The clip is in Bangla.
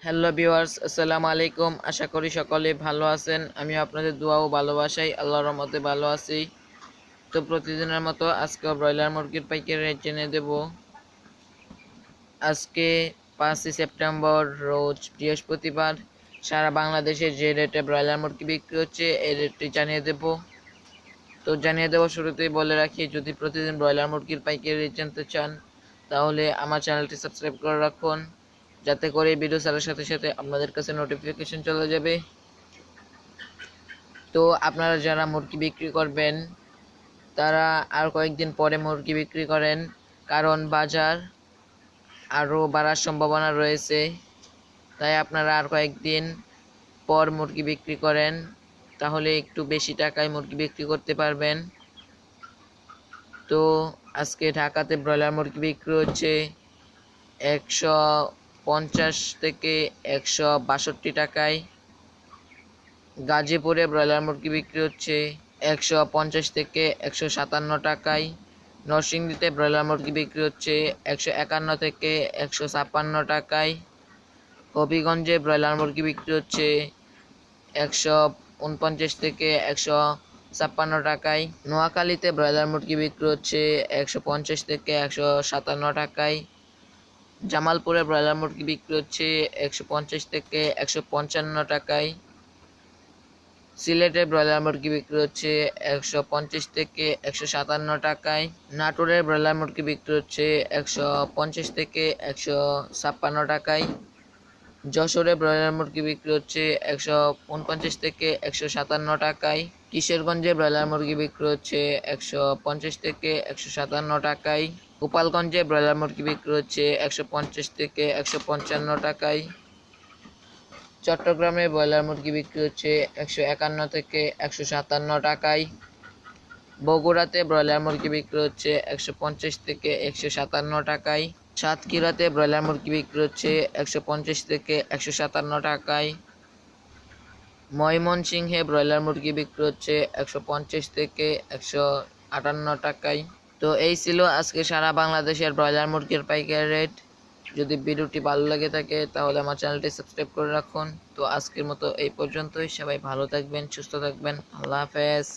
হ্যালো ভিউয়ার্স, আসসালামু আলাইকুম। আশা করি সকলে ভালো আছেন। আমি আপনাদের দোয়া ও ভালোবাসায় আল্লাহর রহমতে ভালো আছি। তো প্রতিদিনের মতো আজকে ব্রয়লার মুরগির পাইকারি রেট জেনে দেব। আজকে 5 সেপ্টেম্বর রোজ বৃহস্পতিবার সারা বাংলাদেশে যে রেটে ব্রয়লার মুরগি বিক্রি হচ্ছে এই রেটটি জানিয়ে দেব। তো জানিয়ে দেব শুরুতেই বলে রাখি, যদি প্রতিদিন ব্রয়লার মুরগির পাইকারি রেট জানতে চান তাহলে আমার চ্যানেলটি সাবস্ক্রাইব করে রাখুন, যাতে করে ভিডিও ছাড়ার সাথে সাথে আপনাদের কাছে নোটিফিকেশন চলে যাবে। তো আপনারা যারা মুরগি বিক্রি করবেন তারা আর কয়েকদিন পরে মুরগি বিক্রি করেন, কারণ বাজার আরও বাড়ার সম্ভাবনা রয়েছে। তাই আপনারা আর কয়েকদিন পর মুরগি বিক্রি করেন, তাহলে একটু বেশি টাকায় মুরগি বিক্রি করতে পারবেন। তো আজকে ঢাকাতে ব্রয়লার মুরগি বিক্রি হচ্ছে 150 থেকে 162 টাকায়। গাজীপুরে ব্রয়লার মুরগি বিক্রি হচ্ছে 150 থেকে 157 টাকায়। নরসিংদীতে ব্রয়লার মুরগি বিক্রি হচ্ছে 151 থেকে 156 টাকায়। হবিগঞ্জে ব্রয়লার মুরগি বিক্রি হচ্ছে 149 থেকে 156 টাকায়। নোয়াখালীতে ব্রয়লার মুরগি বিক্রি হচ্ছে 150 থেকে 157 টাকায়। জামালপুরে ব্রয়লার মুরগি বিক্রি হচ্ছে 150 থেকে 155 টাকায়। সিলেটে ব্রয়লার মুরগি বিক্রি হচ্ছে 150 থেকে 157 টাকায়। নাটোরের ব্রয়লার মুরগি বিক্রি হচ্ছে 150 থেকে 156 টাকায়। যশোরে ব্রয়লার মুরগি বিক্রি হচ্ছে 149 থেকে 157 টাকায়। কিশোরগঞ্জে ব্রয়লার মুরগি বিক্রি হচ্ছে 150 থেকে 157 টাকায়। গোপালগঞ্জে ব্রয়লার মুরগি বিক্রি হচ্ছে 150 থেকে 155 টাকায়। চট্টগ্রামে ব্রয়লার মুরগি বিক্রি হচ্ছে 151 থেকে 157 টাকায়। বগুড়াতে ব্রয়লার মুরগি বিক্রি হচ্ছে 150 থেকে 157 টাকায়। সাতক্ষীরাতে ব্রয়লার মুরগি বিক্রি হচ্ছে 150 থেকে 157 টাকায়। ময়মনসিংহে ব্রয়লার মুরগি বিক্রি হচ্ছে 150 থেকে 158 টাকায়। তো এই ছিল আজকে সারা বাংলাদেশের ব্রয়লার মুরগির পাইকারি রেট। যদি ভিডিওটি ভালো লাগে থাকে তাহলে আমার চ্যানেলটি সাবস্ক্রাইব করে রাখুন। তো আজকের মতো এই পর্যন্তই। সবাই ভালো থাকবেন, সুস্থ থাকবেন। আল্লাহ হাফেজ।